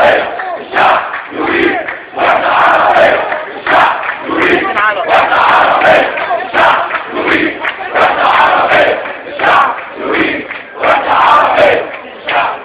الشعب يريد وحدة عربية. الشعب يريد وحدة عربية. الشعب يريد وحدة عربية. الشعب يريد وحدة عربية. الشعب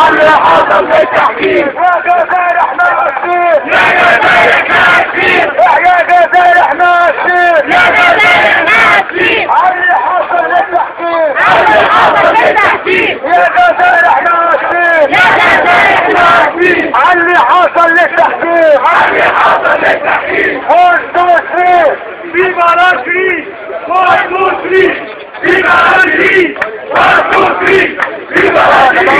اللي حصل في التحقيق يا جزائر احنا اسفين. يا جزائر احنا اسفين. يا جزائر احنا اسفين. يا جزائر احنا اسفين. اللي حصل للتحقيق. اللي حصل للتحقيق. يا جزائر احنا اسفين. يا جزائر احنا اسفين. اللي حصل للتحقيق. اللي حصل للتحقيق. والتوفيق. Viva la crise! Viva la crise! Viva la crise! Viva la crise!